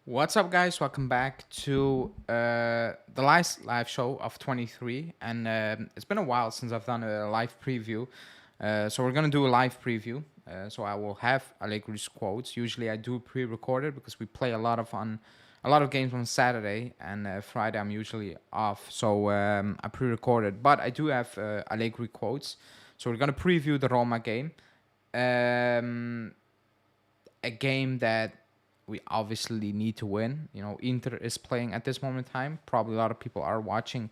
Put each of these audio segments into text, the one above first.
What's up, guys? Welcome back to the last live show of 23. And it's been a while since I've done a live preview. So we're going to do a live preview. So I will have Allegri's quotes. Usually I do pre-recorded because we play a lot of games on Saturday, and Friday I'm usually off. So I pre-recorded. But I do have Allegri quotes. So we're going to preview the Roma game. Um, a game that we obviously need to win. You know, Inter is playing at this moment in time. Probably a lot of people are watching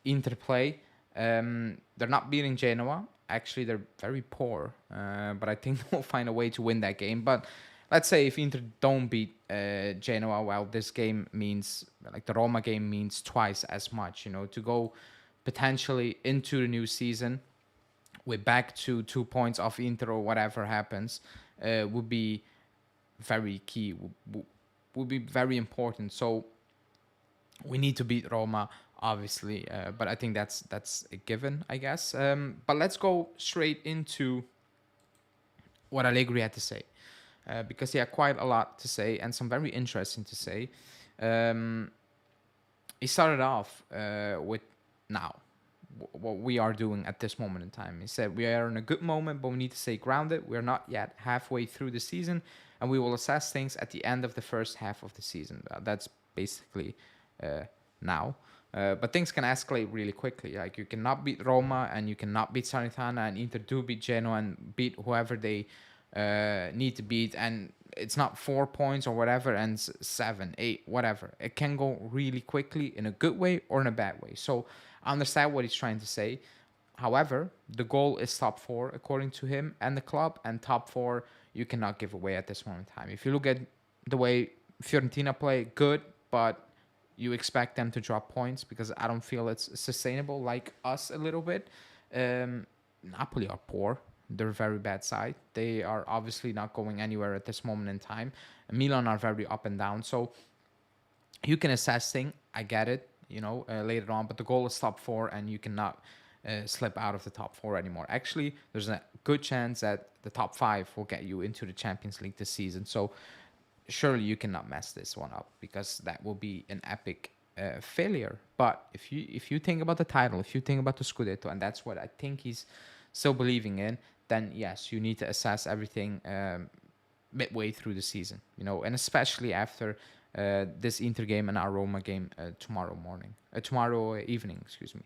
Inter play. They're not beating Genoa. Actually, they're very poor. But I think they'll find a way to win that game. But let's say if Inter don't beat Genoa, well, this game means, like the Roma game means twice as much. You know, to go potentially into the new season, we're back to 2 points off Inter or whatever happens, would be very key, would be very important. So we need to beat Roma, obviously, but I think that's a given, I guess. But let's go straight into what Allegri had to say, because he had quite a lot to say and some very interesting to say. Um, he started off with now what we are doing at this moment in time. He said we are in a good moment, but we need to stay grounded. We're not yet halfway through the season, and we will assess things at the end of the first half of the season. That's basically now. But things can escalate really quickly. Like you cannot beat Roma and you cannot beat Salernitana, and Inter do beat Genoa and beat whoever they need to beat, and it's not 4 points or whatever, and 7, 8, whatever. It can go really quickly in a good way or in a bad way. So I understand what he's trying to say. However, the goal is top four according to him and the club, and top four you cannot give away at this moment in time. If you look at the way Fiorentina play, good, but you expect them to drop points because I don't feel it's sustainable, like us a little bit. Napoli are poor. They're a very bad side. They are obviously not going anywhere at this moment in time. Milan are very up and down. So you can assess things. I get it, later on. But the goal is top four, and you cannot slip out of the top four anymore. Actually, there's a good chance that the top five will get you into the Champions League this season. So surely you cannot mess this one up because that will be an epic failure. But if you think about the title, if you think about the Scudetto, and that's what I think he's still believing in, then yes, you need to assess everything midway through the season, and especially after this Inter game and our Roma game tomorrow evening, excuse me.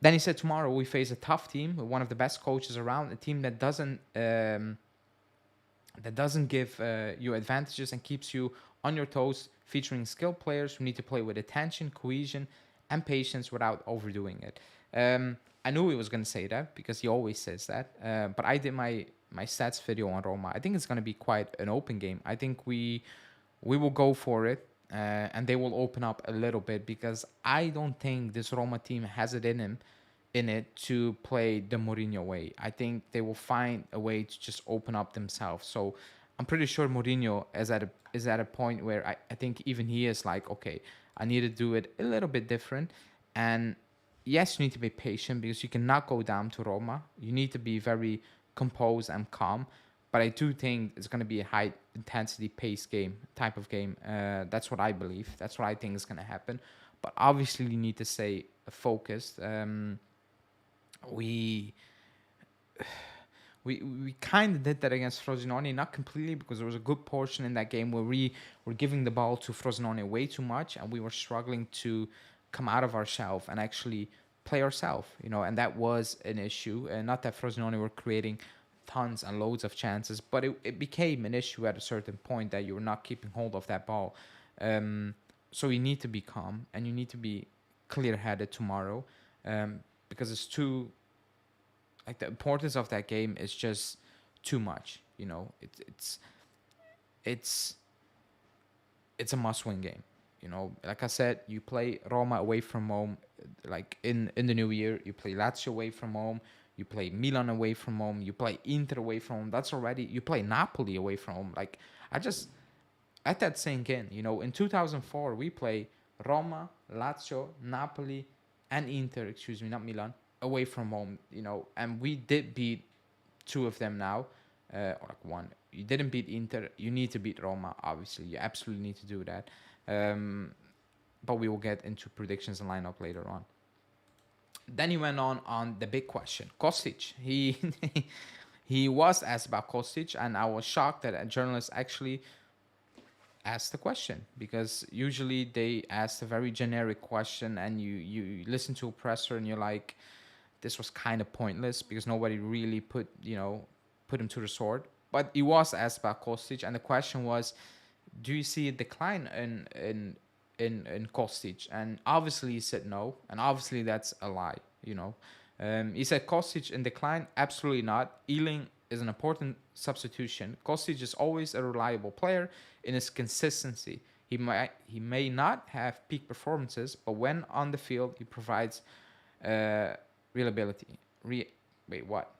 Then he said, tomorrow we face a tough team with one of the best coaches around, a team that doesn't give you advantages and keeps you on your toes, featuring skilled players who need to play with attention, cohesion, and patience without overdoing it. I knew he was going to say that because he always says that. But I did my stats video on Roma. I think it's going to be quite an open game. I think we will go for it, and they will open up a little bit because I don't think this Roma team has it in it to play the Mourinho way. I think they will find a way to just open up themselves. So I'm pretty sure Mourinho is at a point where I think even he is like, okay, I need to do it a little bit different. And yes, you need to be patient because you cannot go down to Roma. You need to be very composed and calm. But I do think it's going to be a high intensity pace game, type of game. That's what I believe. That's what I think is going to happen. But obviously, you need to stay focused. We we kind of did that against Frosinone, not completely because there was a good portion in that game where we were giving the ball to Frosinone way too much, and we were struggling to come out of our shelf and actually play ourselves, and that was an issue. And not that Frosinone were creating tons and loads of chances, but it became an issue at a certain point that you were not keeping hold of that ball. So you need to be calm and you need to be clear-headed tomorrow, because it's too, like, the importance of that game is just too much. It's it's a must-win game. Like I said, you play Roma away from home, like in the new year. You play Lazio away from home. You play Milan away from home. You play Inter away from home. That's already, you play Napoli away from home. Like, I just let that sink in. In 2004 we play Roma, Lazio, Napoli, and Inter. Excuse me, not Milan, away from home. And we did beat two of them now. or like one. You didn't beat Inter. You need to beat Roma. Obviously, you absolutely need to do that. But we will get into predictions and lineup later on. Then he went on the big question, Kostic. He he was asked about Kostic, and I was shocked that a journalist actually asked the question, because usually they ask a very generic question, and you listen to a presser and you're like, this was kind of pointless because nobody really put him to the sword. But he was asked about Kostic, and the question was, do you see a decline in Kostic? And obviously he said no, and obviously that's a lie. He said Kostic in decline, absolutely not. Ealing is an important substitution. Kostic is always a reliable player in his consistency. He may not have peak performances, but when on the field, he provides reliability. Wait, what?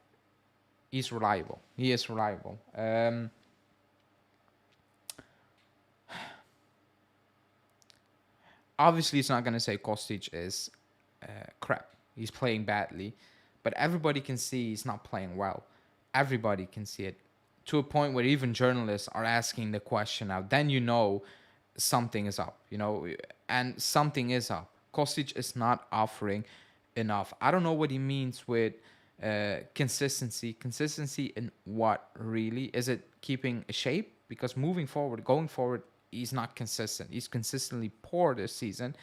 He's reliable. He is reliable. Obviously, it's not going to say Kostic is crap. He's playing badly, but everybody can see he's not playing well. Everybody can see it, to a point where even journalists are asking the question now. Then something is up, and something is up. Kostic is not offering enough. I don't know what he means with consistency. Consistency in what, really? Is it keeping a shape? Because going forward, he's not consistent. He's consistently poor this season.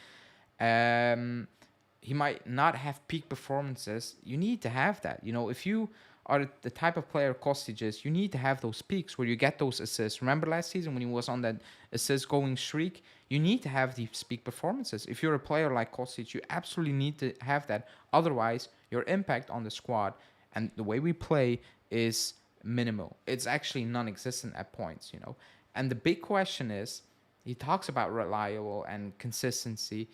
He might not have peak performances. You need to have that. If you are the type of player Kostic is, you need to have those peaks where you get those assists. Remember last season when he was on that assist going streak? You need to have these peak performances. If you're a player like Kostic, you absolutely need to have that. Otherwise, your impact on the squad and the way we play is minimal. It's actually non-existent at points, And the big question is, he talks about reliable and consistency.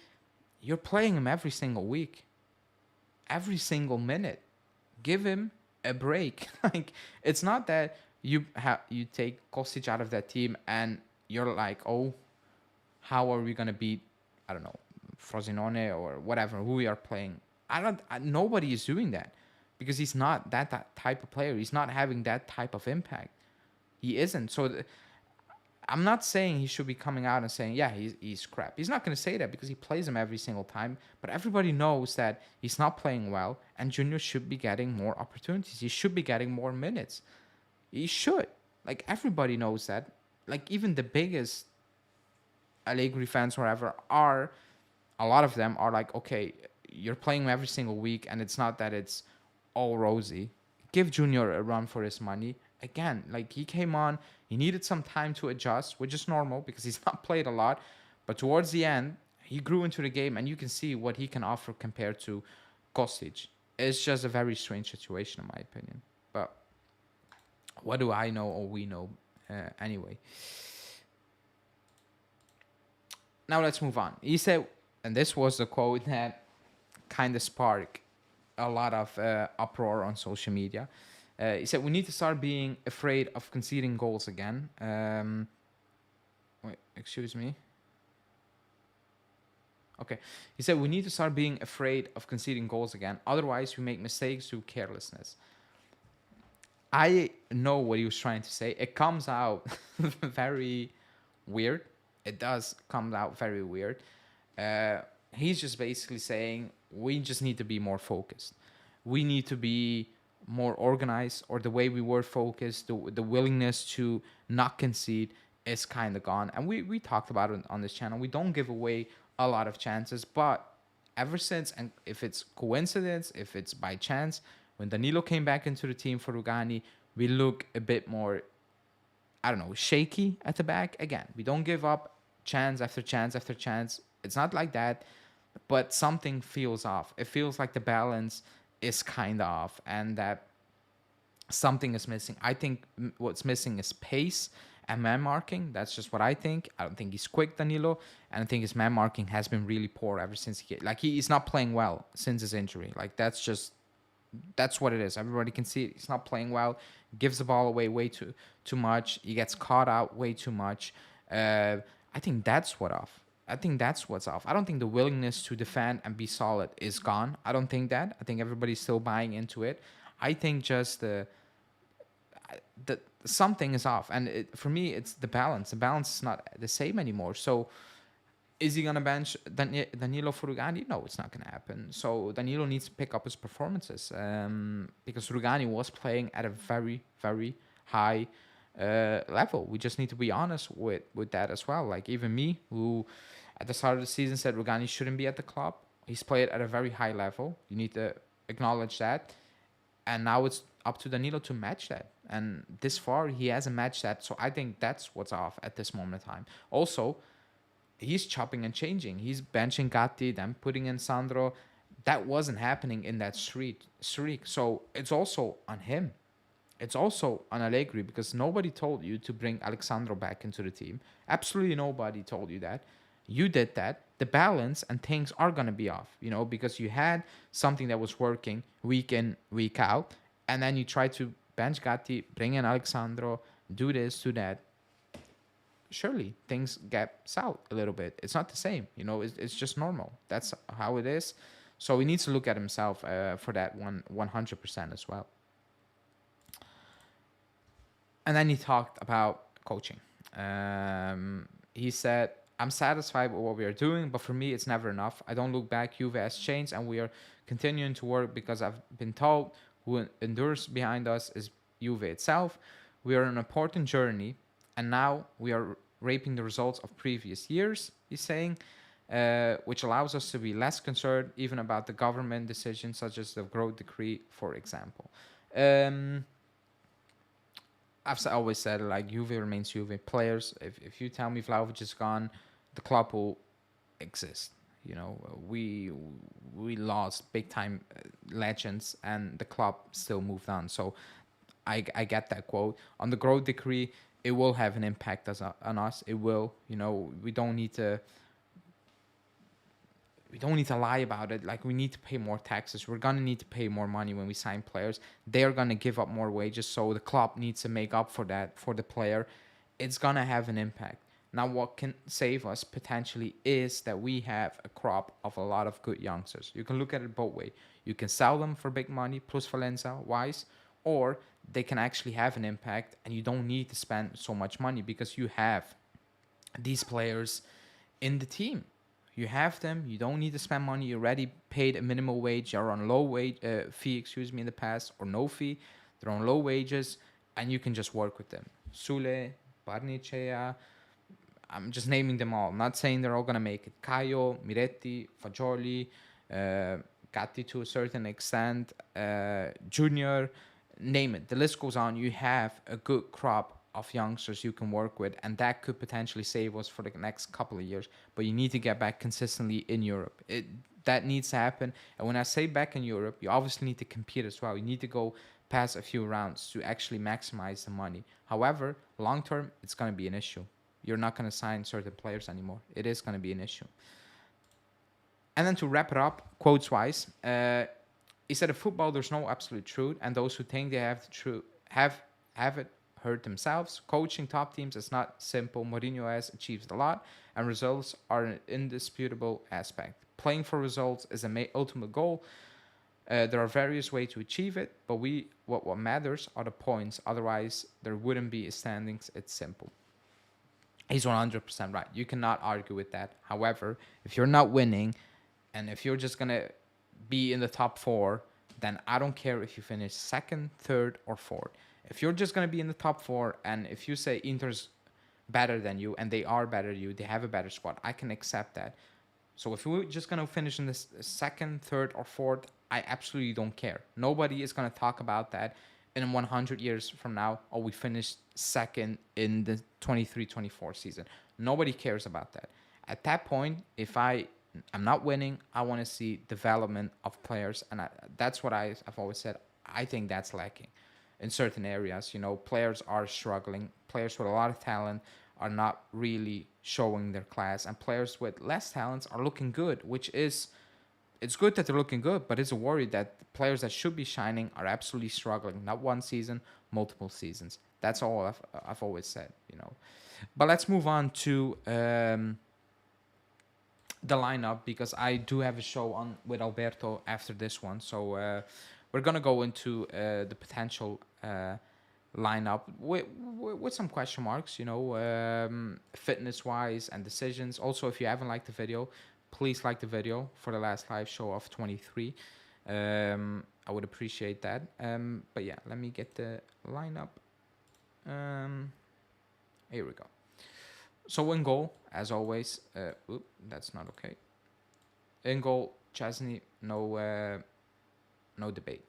You're playing him every single week, every single minute. Give him a break. It's not that you take Kostic out of that team and you're like, oh, how are we gonna beat, I don't know, Frosinone or whatever, who we are playing? Nobody is doing that, because he's not that type of player. He's not having that type of impact. He isn't. So I'm not saying he should be coming out and saying, yeah, he's crap. He's not going to say that because he plays him every single time. But everybody knows that he's not playing well, and Junior should be getting more opportunities. He should be getting more minutes. He should. Everybody knows that. Even the biggest Allegri fans, whatever, a lot of them are like, okay, you're playing him every single week, and it's not that it's all rosy. Give Junior a run for his money. Again, he came on, he needed some time to adjust, which is normal because he's not played a lot. But towards the end, he grew into the game, and you can see what he can offer compared to Kostic. It's just a very strange situation, in my opinion. But what do I know, or we know anyway? Now let's move on. He said, and this was the quote that kind of sparked a lot of uproar on social media. He said, we need to start being afraid of conceding goals again. Wait, excuse me. Okay. He said, we need to start being afraid of conceding goals again. Otherwise, we make mistakes through carelessness. I know what he was trying to say. It comes out very weird. It does come out very weird. He's just basically saying, we just need to be more focused. We need to be more organized, or the way we were focused, the willingness to not concede is kind of gone. And we talked about it on this channel. We don't give away a lot of chances, but ever since, and if it's coincidence, if it's by chance, when Danilo came back into the team for Rugani, we look a bit more, I don't know, shaky at the back. Again, we don't give up chance after chance after chance. It's not like that, but something feels off. It feels like the balance is kind of off, and that something is missing. I think what's missing is pace and man marking. That's just what I think. I don't think he's quick, Danilo, and I think his man marking has been really poor ever since he's not playing well since his injury. That's what it is. Everybody can see it. He's not playing well. Gives the ball away way too much. He gets caught out way too much. I think that's what's off. I don't think the willingness to defend and be solid is gone. I don't think that. I think everybody's still buying into it. I think just that something is off. And for me, it's the balance. The balance is not the same anymore. So is he going to bench Danilo for Rugani? No, it's not going to happen. So Danilo needs to pick up his performances because Rugani was playing at a very, very high level. We just need to be honest with that as well. Like even me, who at the start of the season said Rugani shouldn't be at the club, he's played at a very high level. You need to acknowledge that. And now it's up to Danilo to match that. And this far, he hasn't matched that. So I think that's what's off at this moment in time. Also, he's chopping and changing. He's benching Gatti, then putting in Sandro. That wasn't happening in that streak. So it's also on him. It's also on Allegri because nobody told you to bring Alexandro back into the team. Absolutely nobody told you that. You did that. The balance and things are going to be off, because you had something that was working week in, week out, and then you try to bench Gatti, bring in Alexandro, do this, do that. Surely things get south a little bit. It's not the same, it's just normal. That's how it is. So he needs to look at himself for that 100% as well. And then he talked about coaching. He said, I'm satisfied with what we are doing, but for me, it's never enough. I don't look back. Juve has changed, and we are continuing to work because I've been told who endures behind us is Juve itself. We are on an important journey, and now we are reaping the results of previous years, he's saying, which allows us to be less concerned even about the government decisions such as the growth decree, for example. I've always said, like, Juve remains Juve. Players, if you tell me Vlahovic is gone, the club will exist. We lost big time legends, and the club still moved on. So I get that quote. On the growth decree, it will have an impact on us. It will. We don't need to lie about it. Like, we need to pay more taxes. We're going to need to pay more money when we sign players. They're going to give up more wages. So the club needs to make up for that for the player. It's going to have an impact. Now, what can save us potentially is that we have a crop of a lot of good youngsters. You can look at it both ways. You can sell them for big money, plus Valenza wise, or they can actually have an impact and you don't need to spend so much money because you have these players in the team. You have them. You don't need to spend money. You already paid a minimum wage. You're on low wage fee, in the past, or no fee. They're on low wages, and you can just work with them. Sule, Barnicea, I'm just naming them all. I'm not saying they're all gonna make it. Caio, Miretti, Fagioli, Gatti to a certain extent, Junior, name it. The list goes on. You have a good crop of youngsters you can work with, and that could potentially save us for the next couple of years. But you need to get back consistently in Europe. That needs to happen. And when I say back in Europe, you obviously need to compete as well. You need to go past a few rounds to actually maximize the money. However, long term, it's going to be an issue. You're not going to sign certain players anymore. It is going to be an issue. And then to wrap it up, quotes wise, he said, in football, there's no absolute truth, and those who think they have the truth have it hurt themselves. Coaching top teams is not simple. Mourinho has achieved a lot, and results are an indisputable aspect. Playing for results is the ultimate goal. There are various ways to achieve it, but what matters are the points. Otherwise, there wouldn't be standings. It's simple. He's 100% right. You cannot argue with that. However, if you're not winning, and if you're just gonna be in the top four, then I don't care if you finish second, third, or fourth. If you're just going to be in the top four, and if you say Inter's better than you, and they are better than you, they have a better squad, I can accept that. So if we're just going to finish in the second, third, or fourth, I absolutely don't care. Nobody is going to talk about that in 100 years from now. Oh, we finished second in the 23-24 season. Nobody cares about that. At that point, if I'm not winning, I want to see development of players, and that's what I've always said. I think that's lacking in certain areas. Players are struggling. Players with a lot of talent are not really showing their class, and players with less talents are looking good, it's good that they're looking good, but it's a worry that the players that should be shining are absolutely struggling. Not one season, multiple seasons. That's all I've always said, But let's move on to the lineup, because I do have a show on with Alberto after this one. So we're going to go into the potential lineup with some question marks, fitness wise and decisions. Also, if you haven't liked the video, please like the video for the last live show of 23. I would appreciate that. But yeah, let me get the lineup. Here we go. So in goal, as always, that's not okay. In goal, Chesney, no debate.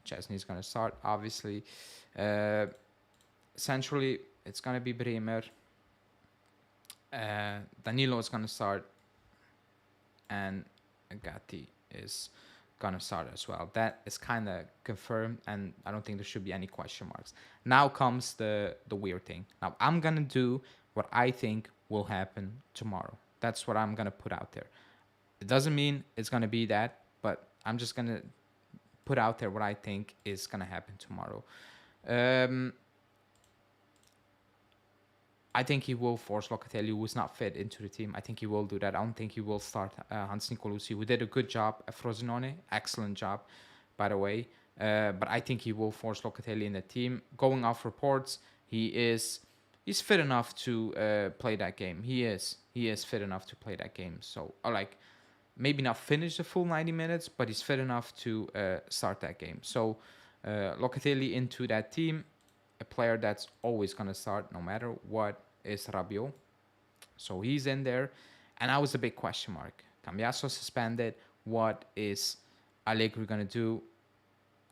Chesney's gonna start, obviously. Centrally, it's gonna be Bremer. Danilo is gonna start, and Gatti is gonna start as well. That is kind of confirmed, and I don't think there should be any question marks. Now comes the weird thing. Now I'm gonna do what I think will happen tomorrow. That's what I'm gonna put out there. It doesn't mean it's gonna be that, but I'm just gonna put out there what I think is gonna happen tomorrow. I think he will force Locatelli, who is not fit, into the team. I think he will do that. I don't think he will start Hans Nicolucci, who did a good job at Frosinone. Excellent job, by the way. But I think he will force Locatelli in the team. Going off reports, he's fit enough to play that game. He is fit enough to play that game. So, maybe not finish the full 90 minutes, but he's fit enough to start that game. So, Locatelli into that team. A player that's always going to start no matter what is Rabiot. So he's in there. And that was a big question mark. Cambiaso suspended. What is Allegri going to do?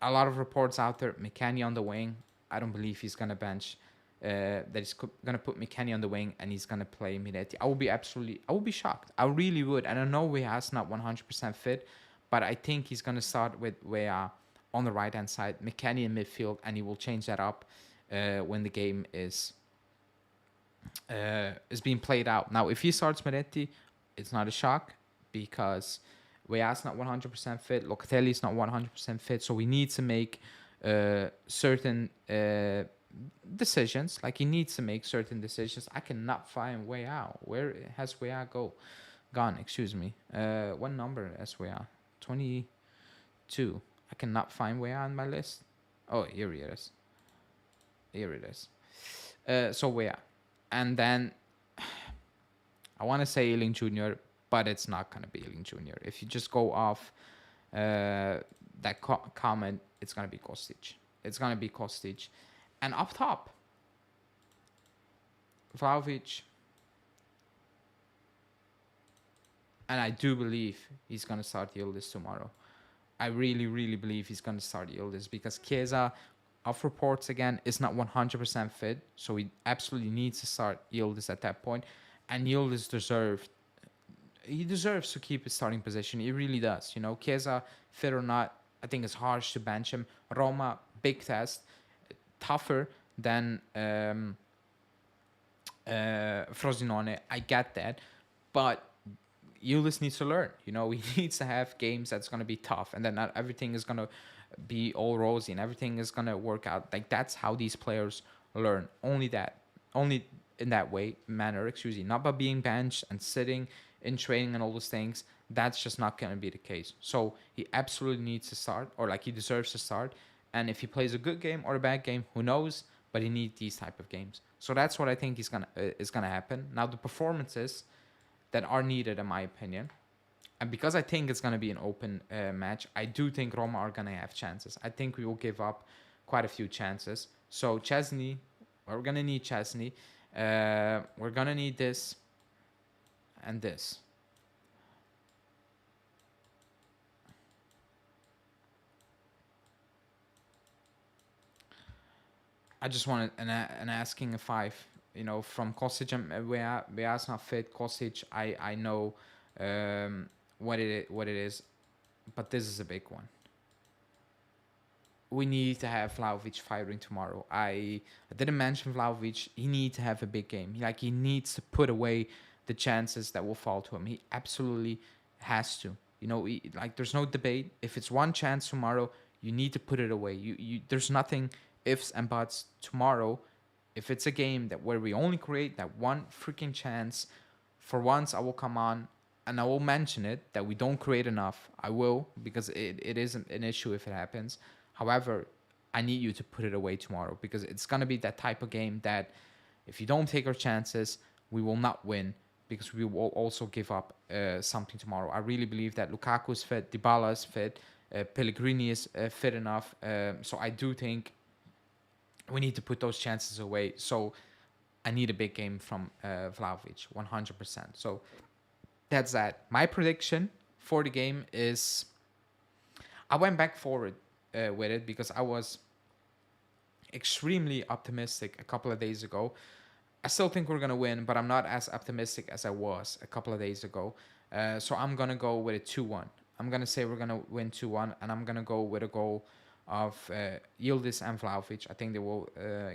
A lot of reports out there. McKennie on the wing. I don't believe he's going to bench. That he's going to put McKennie on the wing and he's going to play Miretti. I will be shocked. I really would. And I know Weah's not 100% fit, but I think he's going to start with Weah on the right-hand side, McKennie in midfield, and he will change that up when the game is being played out. Now, if he starts Miretti, it's not a shock because Weah's not 100% fit, Locatelli's not 100% fit, so we need to make certain decisions. Like, he needs to make certain decisions. I cannot find Weah. Where has Weah gone? Excuse me. What number has Weah? 22. I cannot find Weah on my list. Oh, here he is. Here it is. So Weah. And then I want to say Ealing Jr., but it's not going to be Ealing Jr. If you just go off that comment, it's going to be Kostic. It's going to be Kostic. And up top, Vlahovic. And I do believe he's going to start Yildiz tomorrow. I really, really believe he's going to start Yildiz because Chiesa, off reports again, is not 100% fit. So he absolutely needs to start Yildiz at that point. And Yildiz deserves to keep his starting position. He really does. Chiesa, fit or not, I think it's harsh to bench him. Roma, big test. Tougher than Frosinone. I get that. But Yildiz needs to learn. He needs to have games that's going to be tough. And then not everything is going to be all rosy and everything is going to work out. Like, that's how these players learn. Only in that manner, not by being benched and sitting in training and all those things. That's just not going to be the case. So he absolutely needs to start, or he deserves to start. And if he plays a good game or a bad game, who knows? But he needs these type of games. So that's what I think is gonna happen. Now, the performances that are needed, in my opinion, and because I think it's going to be an open match, I do think Roma are going to have chances. I think we will give up quite a few chances. So Chesney, we're going to need Chesney. We're going to need this and this. I just wanted an asking a 5. From Kostic and Weah's not fit. Kostic, I know what it is, but this is a big one. We need to have Vlahovic firing tomorrow. I didn't mention Vlahovic. He needs to have a big game. He needs to put away the chances that will fall to him. He absolutely has to. There's no debate. If it's one chance tomorrow, you need to put it away. There's nothing ifs and buts tomorrow. If it's a game where we only create that one freaking chance, for once I will come on and I will mention it, that we don't create enough. I will, because it is an issue if it happens. However, I need you to put it away tomorrow, because it's going to be that type of game that if you don't take our chances, we will not win, because we will also give up something tomorrow. I really believe that Lukaku is fit, Dybala is fit, Pellegrini is fit enough. So I do think we need to put those chances away. So I need a big game from Vlahovic, 100%. So that's that. My prediction for the game is, I went back forward with it because I was extremely optimistic a couple of days ago. I still think we're gonna win, but I'm not as optimistic as I was a couple of days ago. So I'm gonna go with a 2-1. I'm gonna say we're gonna win 2-1, and I'm gonna go with a goal of Yildiz and Vlahovic. I think they will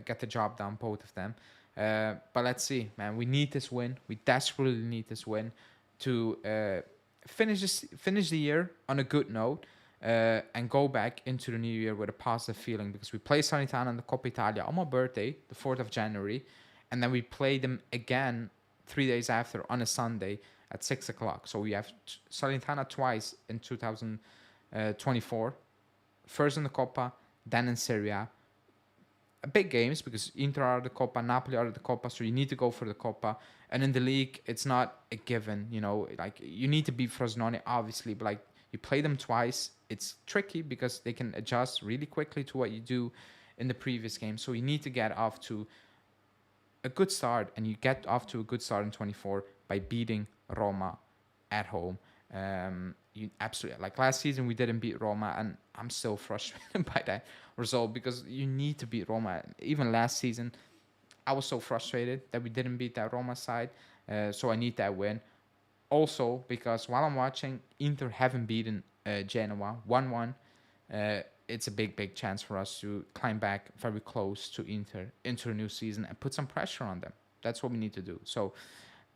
get the job done, both of them. But let's see, man. We need this win. We desperately need this win to finish the year on a good note. And go back into the new year with a positive feeling, because we play Salernitana in the Coppa Italia on my birthday, the 4th of January, and then we play them again 3 days after on a Sunday at 6 o'clock. So we have Salernitana twice in 2024, first in the Coppa, then in Serie A. Big games, because Inter are the Coppa, Napoli are the Coppa, so you need to go for the Coppa. And in the league, it's not a given, like you need to beat Frosinone, obviously, but like you play them twice. It's tricky because they can adjust really quickly to what you do in the previous game. So you need to get off to a good start, and you get off to a good start in 24 by beating Roma at home. You absolutely, like last season we didn't beat Roma, and I'm still frustrated by that result, because you need to beat Roma. Even last season, I was so frustrated that we didn't beat that Roma side. So I need that win. Also, because while I'm watching, Inter haven't beaten Genoa 1-1. It's a big chance for us to climb back very close to Inter into the new season and put some pressure on them. That's what we need to do. So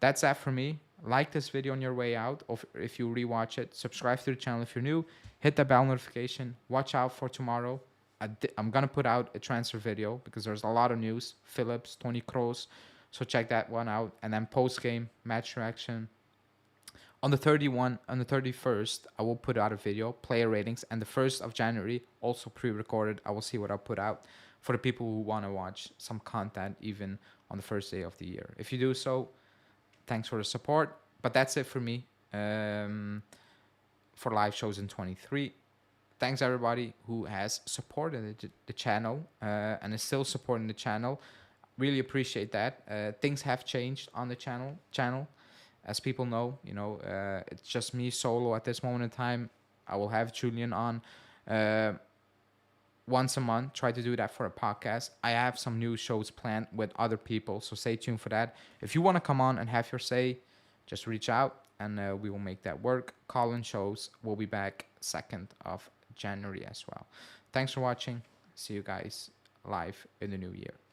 that's that for me. Like this video on your way out, or if you rewatch it. Subscribe to the channel if you're new. Hit the bell notification. Watch out for tomorrow. I'm going to put out a transfer video because there's a lot of news. Phillips, Toni Kroos. So check that one out. And then post-game match reaction. On the 31st, I will put out a video, player ratings, and the 1st of January, also pre-recorded. I will see what I'll put out for the people who want to watch some content even on the first day of the year. If you do so, thanks for the support. But that's it for me for live shows in 23. Thanks everybody who has supported the channel and is still supporting the channel. Really appreciate that. Things have changed on the channel. As people know, it's just me solo at this moment in time. I will have Julian on once a month. Try to do that for a podcast. I have some new shows planned with other people, so stay tuned for that. If you want to come on and have your say, just reach out and we will make that work. Call-in shows will be back 2nd of January as well. Thanks for watching. See you guys live in the new year.